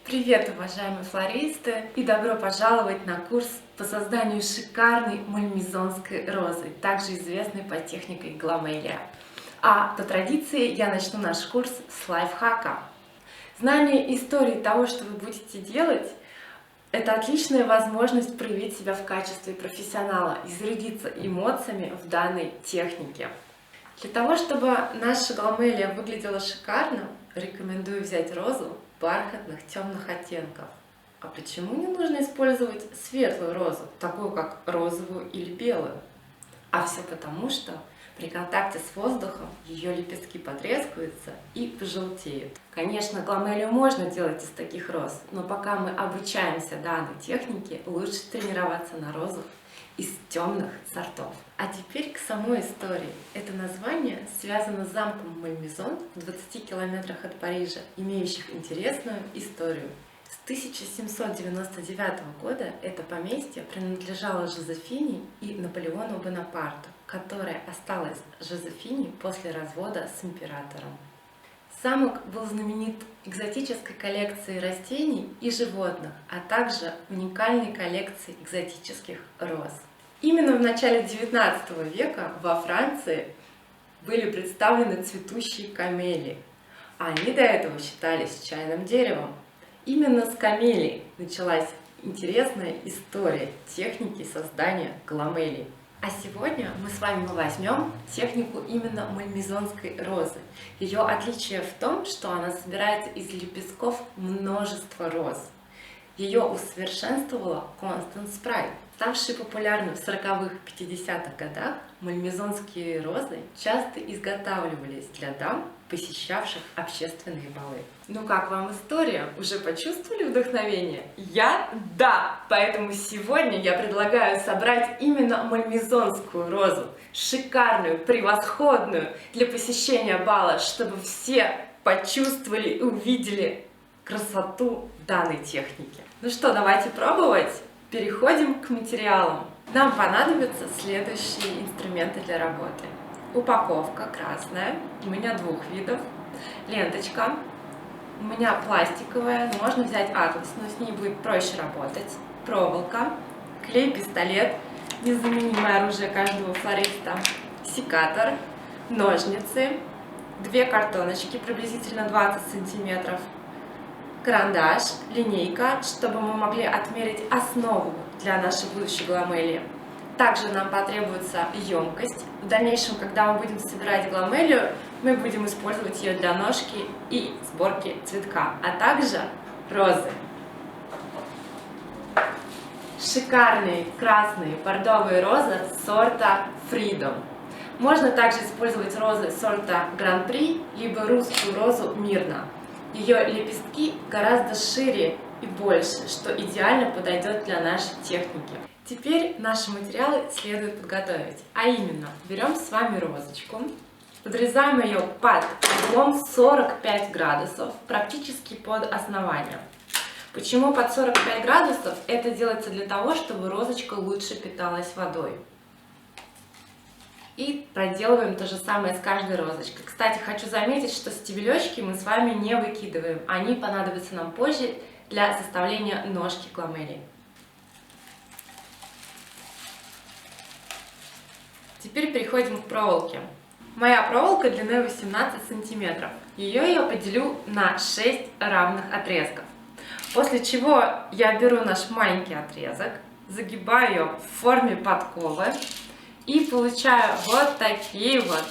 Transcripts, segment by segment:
Привет, уважаемые флористы, и добро пожаловать на курс по созданию шикарной мальмезонской розы, также известной под техникой гламелия. А по традиции я начну наш курс с лайфхака. Знание истории того, что вы будете делать, это отличная возможность проявить себя в качестве профессионала и зарядиться эмоциями в данной технике. Для того, чтобы наша гламелия выглядела шикарно, рекомендую взять розу бархатных темных оттенков. А почему не нужно использовать светлую розу, такую как розовую или белую? А все потому, что при контакте с воздухом ее лепестки потрескаются и пожелтеют. Конечно, гламелию можно делать из таких роз, но пока мы обучаемся данной технике, лучше тренироваться на розах из темных сортов. А теперь к самой истории. Это название связано с замком Мальмезон в 20 километрах от Парижа, имеющих интересную историю. С 1799 года это поместье принадлежало Жозефине и Наполеону Бонапарту, которая осталась Жозефине после развода с императором. Замок был знаменит экзотической коллекцией растений и животных, а также уникальной коллекцией экзотических роз. Именно в начале XIX века во Франции были представлены цветущие камелии, а они до этого считались чайным деревом. Именно с камелий началась интересная история техники создания гламелий. А сегодня мы с вами возьмем технику именно мальмезонской розы. Ее отличие в том, что она собирается из лепестков множества роз. Ее усовершенствовала Констанс Спрайт. Ставшие популярны в 40-х, 50-х годах, мальмезонские розы часто изготавливались для дам, посещавших общественные балы. Ну как вам история? Уже почувствовали вдохновение? Я – да! Поэтому сегодня я предлагаю собрать именно мальмезонскую розу, шикарную, превосходную для посещения бала, чтобы все почувствовали и увидели красоту данной техники. Ну что, давайте пробовать! Переходим к материалам. Нам понадобятся следующие инструменты для работы. Упаковка красная, у меня двух видов. Ленточка, у меня пластиковая, можно взять атласную, с ней будет проще работать. Проволока, клей-пистолет, незаменимое оружие каждого флориста. Секатор, ножницы, две картоночки приблизительно 20 сантиметров. Карандаш, линейка, чтобы мы могли отмерить основу для нашей будущей гламелии. Также нам потребуется емкость. В дальнейшем, когда мы будем собирать гламелию, мы будем использовать ее для ножки и сборки цветка, а также розы. Шикарные красные бордовые розы сорта Freedom. Можно также использовать розы сорта Гран-при, либо русскую розу Мирна. Ее лепестки гораздо шире и больше, что идеально подойдет для нашей техники. Теперь наши материалы следует подготовить. А именно, берем с вами розочку, подрезаем ее под углом 45 градусов, практически под основанием. Почему под 45 градусов? Это делается для того, чтобы розочка лучше питалась водой. И проделываем то же самое с каждой розочкой. Кстати, хочу заметить, что стебелечки мы с вами не выкидываем. Они понадобятся нам позже для составления ножки гламелии. Теперь переходим к проволоке. Моя проволока длиной 18 сантиметров. Ее я поделю на 6 равных отрезков. После чего я беру наш маленький отрезок, загибаю ее в форме подковы. И получаю вот такие вот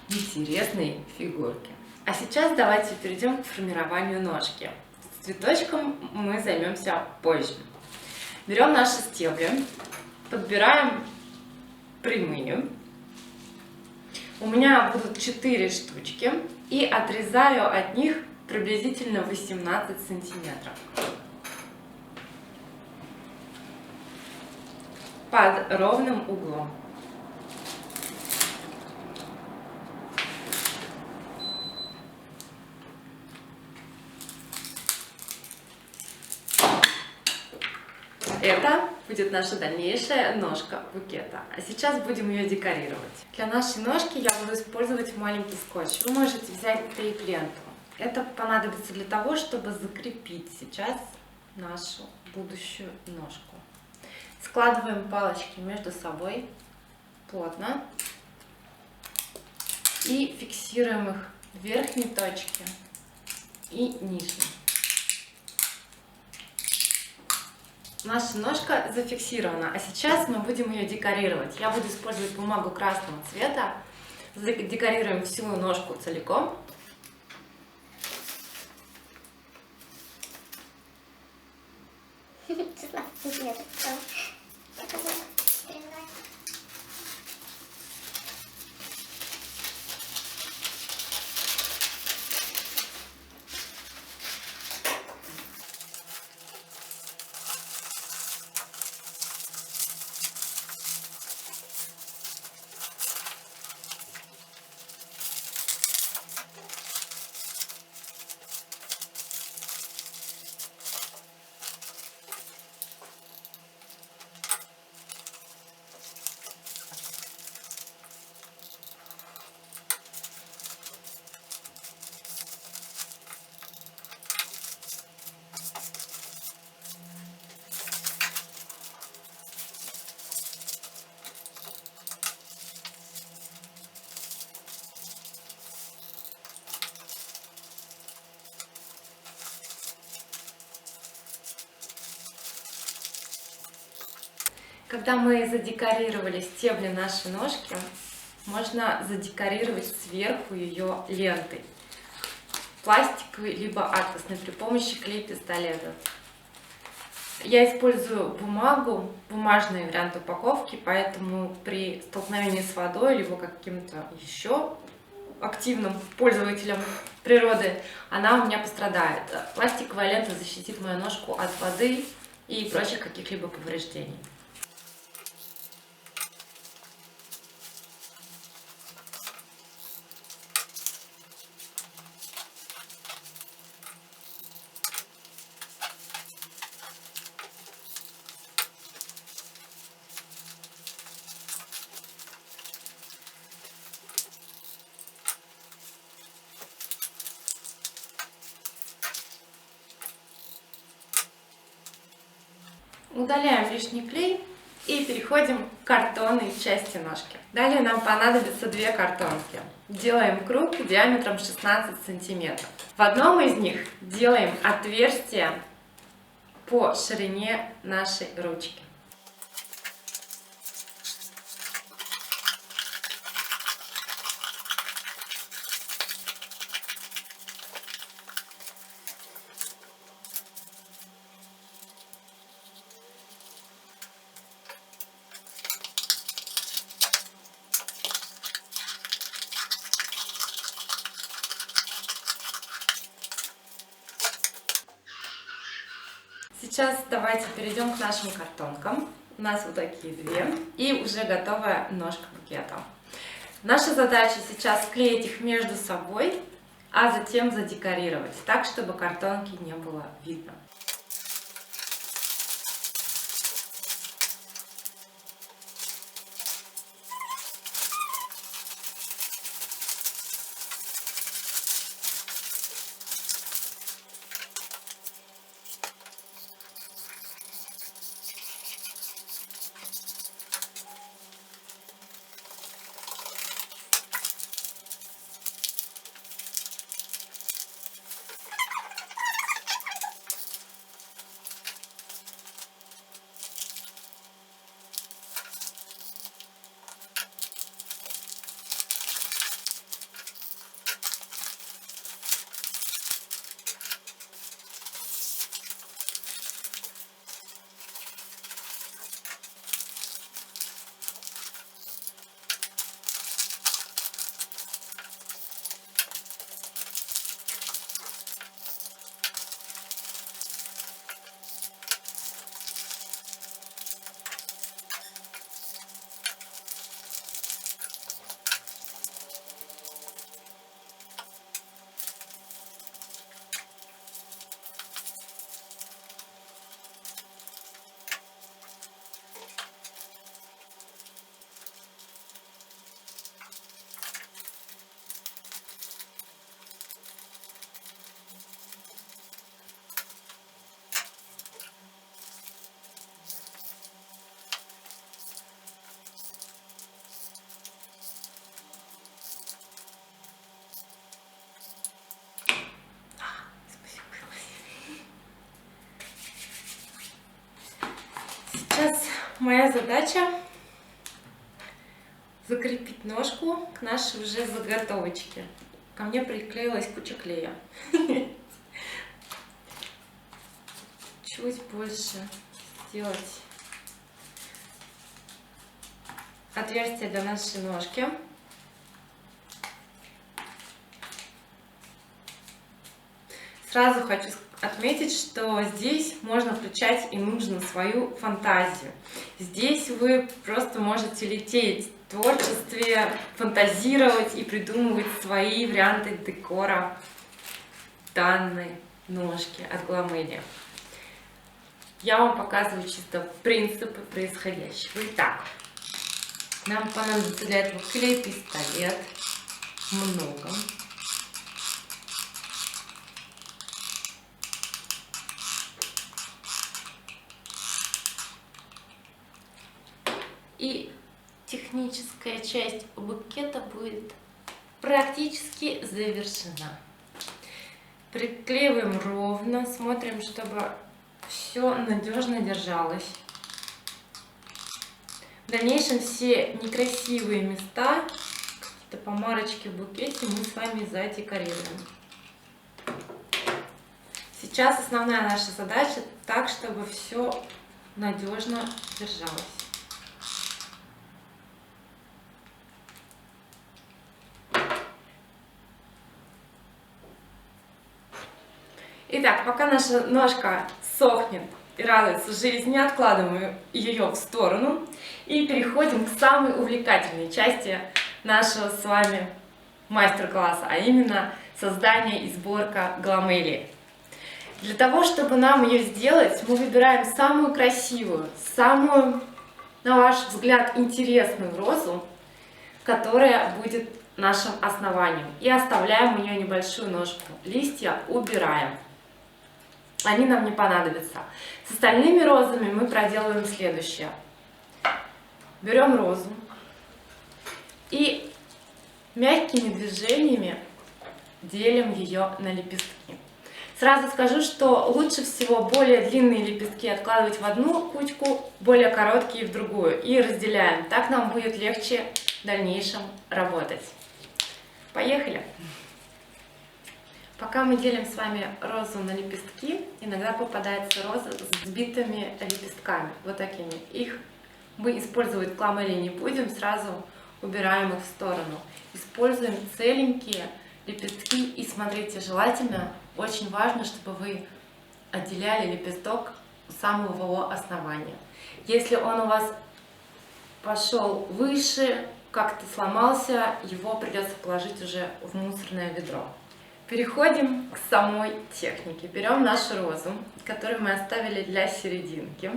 интересные фигурки. А сейчас давайте перейдем к формированию ножки. С цветочком мы займемся позже. Берем наши стебли, подбираем прямые. У меня будут 4 штучки. И отрезаю от них приблизительно 18 сантиметров. Под ровным углом. Это будет наша дальнейшая ножка букета. А сейчас будем ее декорировать. Для нашей ножки я буду использовать маленький скотч. Вы можете взять тейп-ленту. Это понадобится для того, чтобы закрепить сейчас нашу будущую ножку. Складываем палочки между собой плотно и фиксируем их в верхней точке и нижней. Наша ножка зафиксирована, а сейчас мы будем ее декорировать. Я буду использовать бумагу красного цвета. Декорируем всю ножку целиком. Когда мы задекорировали стебли нашей ножки, можно задекорировать сверху ее лентой, пластиковой либо атласной, при помощи клей-пистолета. Я использую бумагу, бумажный вариант упаковки, поэтому при столкновении с водой либо каким-то еще активным пользователем природы она у меня пострадает. Пластиковая лента защитит мою ножку от воды и прочих каких-либо повреждений. Удаляем лишний клей и переходим к картонной части ножки. Далее нам понадобится две картонки. Делаем круг диаметром 16 сантиметров. В одном из них делаем отверстие по ширине нашей ручки. Сейчас давайте перейдем к нашим картонкам. У нас вот такие две и уже готовая ножка букета. Наша задача сейчас склеить их между собой, а затем задекорировать так, чтобы картонки не было видно. Сейчас моя задача закрепить ножку к нашей уже заготовочке. Ко мне приклеилась куча клея. Чуть больше сделать отверстие для нашей ножки. Сразу хочу отметить, что здесь можно включать и нужно свою фантазию. Здесь вы просто можете лететь в творчестве, фантазировать и придумывать свои варианты декора данной ножки от Glamelia. Я вам показываю чисто принципы происходящего. Итак, нам понадобится для этого клей-пистолет, много. И техническая часть букета будет практически завершена. Приклеиваем ровно, смотрим, чтобы все надежно держалось. В дальнейшем все некрасивые места, какие-то помарочки в букете мы с вами задекорируем. Сейчас основная наша задача так, чтобы все надежно держалось. Итак, пока наша ножка сохнет и радуется жизни, откладываем ее в сторону и переходим к самой увлекательной части нашего с вами мастер-класса, а именно создание и сборка Glamelia. Для того, чтобы нам ее сделать, мы выбираем самую красивую, самую, на ваш взгляд, интересную розу, которая будет нашим основанием. И оставляем у нее небольшую ножку. Листья убираем. Они нам не понадобятся. С остальными розами мы проделываем следующее. Берем розу и мягкими движениями делим ее на лепестки. Сразу скажу, что лучше всего более длинные лепестки откладывать в одну кучку, более короткие в другую. И разделяем. Так нам будет легче в дальнейшем работать. Поехали! Пока мы делим с вами розу на лепестки, иногда попадается роза с сбитыми лепестками, вот такими. Их мы использовать в Glamelia не будем, сразу убираем их в сторону. Используем целенькие лепестки и смотрите, желательно, очень важно, чтобы вы отделяли лепесток у самого его основания. Если он у вас пошел выше, как-то сломался, его придется положить уже в мусорное ведро. Переходим к самой технике. Берем нашу розу, которую мы оставили для серединки.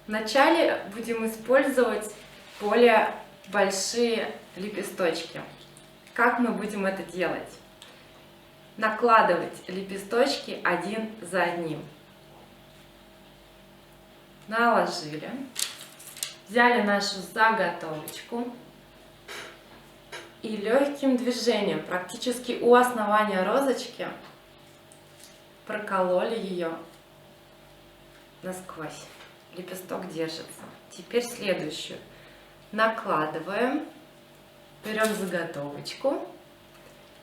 Вначале будем использовать более большие лепесточки. Как мы будем это делать? Накладывать лепесточки один за одним. Наложили. Взяли нашу заготовочку. И легким движением, практически у основания розочки, прокололи ее насквозь. Лепесток держится. Теперь следующую. Накладываем, берем заготовочку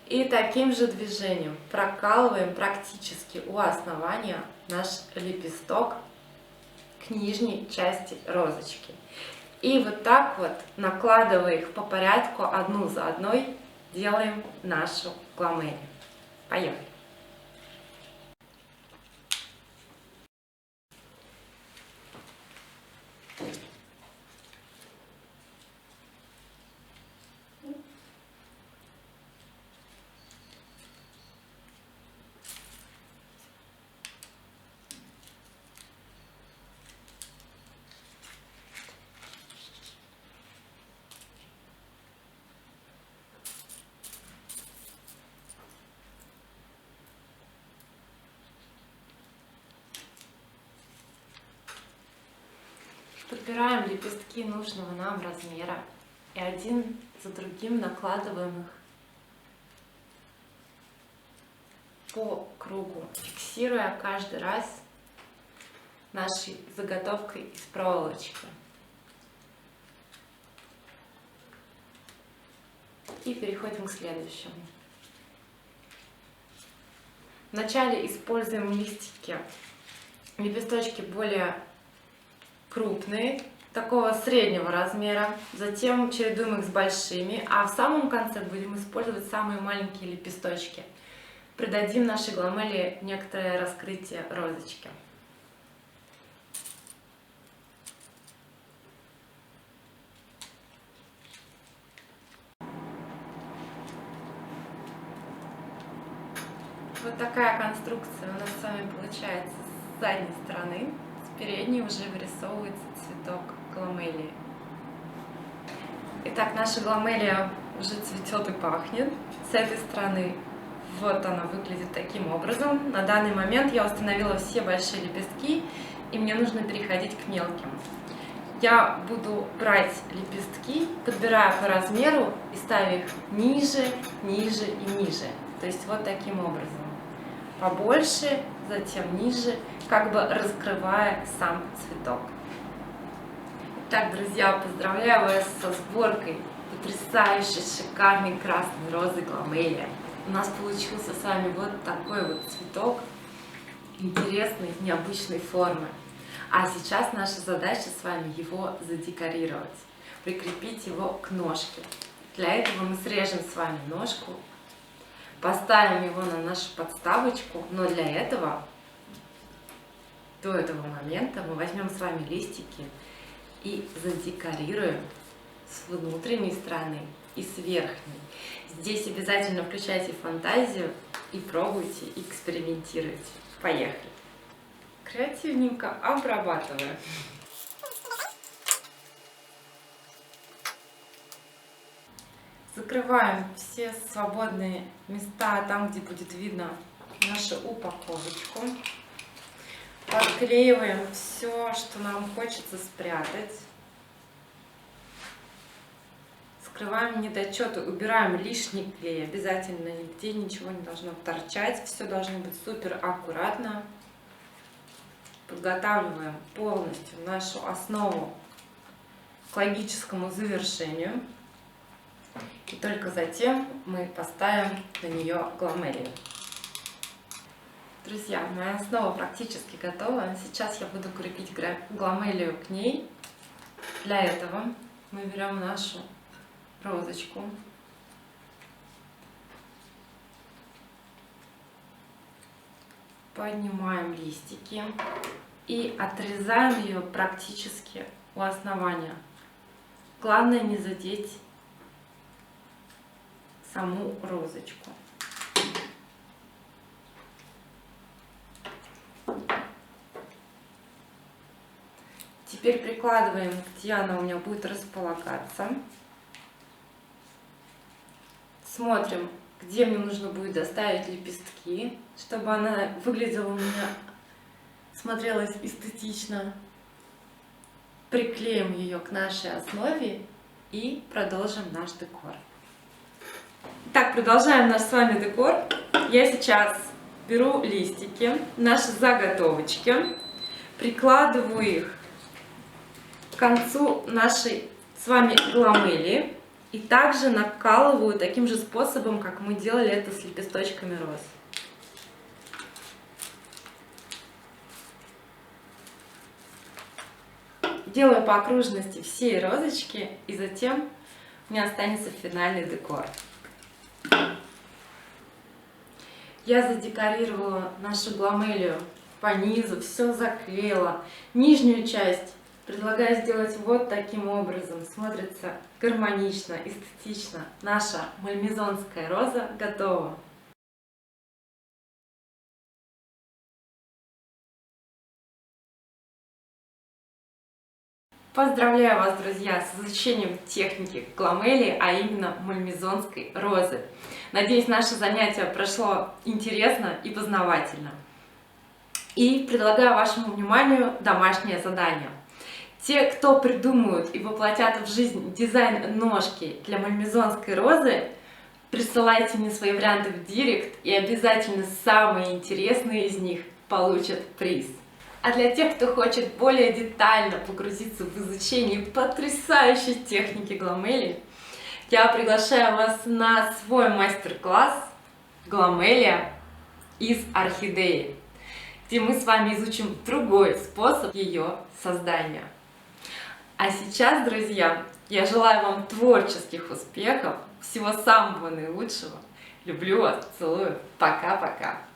и таким же движением прокалываем практически у основания наш лепесток к нижней части розочки. И вот так вот, накладывая их по порядку, одну за одной, делаем нашу Glamelia. Поехали! Подбираем лепестки нужного нам размера и один за другим накладываем их по кругу, фиксируя каждый раз нашей заготовкой из проволочки. И переходим к следующему. Вначале используем лепесточки более крупные, такого среднего размера, затем чередуем их с большими, а в самом конце будем использовать самые маленькие лепесточки. Придадим нашей гламелии некоторое раскрытие розочки. Вот такая конструкция у нас с вами получается с задней стороны. С передней уже вырисовывается цветок гламелии. Итак, наша гламелия уже цветет и пахнет. С этой стороны вот она выглядит таким образом. На данный момент я установила все большие лепестки, и мне нужно переходить к мелким. Я буду брать лепестки, подбирая по размеру и ставя их ниже, ниже и ниже. То есть вот таким образом. Побольше, затем ниже, как бы раскрывая сам цветок. Итак, друзья, поздравляю вас со сборкой потрясающей, шикарной красной розы гламелия. У нас получился с вами вот такой вот цветок интересной, необычной формы. А сейчас наша задача с вами его задекорировать, прикрепить его к ножке. Для этого мы срежем с вами ножку, поставим его на нашу подставочку, но для этого, до этого момента, мы возьмем с вами листики и задекорируем с внутренней стороны и с верхней. Здесь обязательно включайте фантазию и пробуйте, экспериментируйте. Поехали! Креативненько обрабатываю. Закрываем все свободные места, там, где будет видно нашу упаковочку. Подклеиваем все, что нам хочется спрятать. Скрываем недочеты, убираем лишний клей. Обязательно нигде ничего не должно торчать. Все должно быть супер аккуратно. Подготавливаем полностью нашу основу к логическому завершению. И только затем мы поставим на нее гламелию. Друзья, моя основа практически готова. Сейчас я буду крепить гламелию к ней. Для этого мы берем нашу розочку. Поднимаем листики и отрезаем ее практически у основания. Главное не задеть саму розочку. Теперь прикладываем, где она у меня будет располагаться. Смотрим, где мне нужно будет доставить лепестки, чтобы она выглядела у меня, смотрелась эстетично. Приклеим ее к нашей основе и продолжим наш декор. Так, продолжаем наш с вами декор. Я сейчас беру листики, наши заготовочки, прикладываю их к концу нашей с вами гламелии и также накалываю таким же способом, как мы делали это с лепесточками роз. Делаю по окружности все розочки, и затем у меня останется финальный декор. Я задекорировала нашу гламелию по низу, все заклеила. Нижнюю часть предлагаю сделать вот таким образом. Смотрится гармонично, эстетично. Наша мальмезонская роза готова. Поздравляю вас, друзья, с изучением техники гламелии, а именно мальмезонской розы. Надеюсь, наше занятие прошло интересно и познавательно. И предлагаю вашему вниманию домашнее задание. Те, кто придумают и воплотят в жизнь дизайн ножки для мальмезонской розы, присылайте мне свои варианты в директ, и обязательно самые интересные из них получат приз. А для тех, кто хочет более детально погрузиться в изучение потрясающей техники гламелии, я приглашаю вас на свой мастер-класс «Гламелия из орхидеи», где мы с вами изучим другой способ ее создания. А сейчас, друзья, я желаю вам творческих успехов, всего самого наилучшего. Люблю вас, целую. Пока-пока.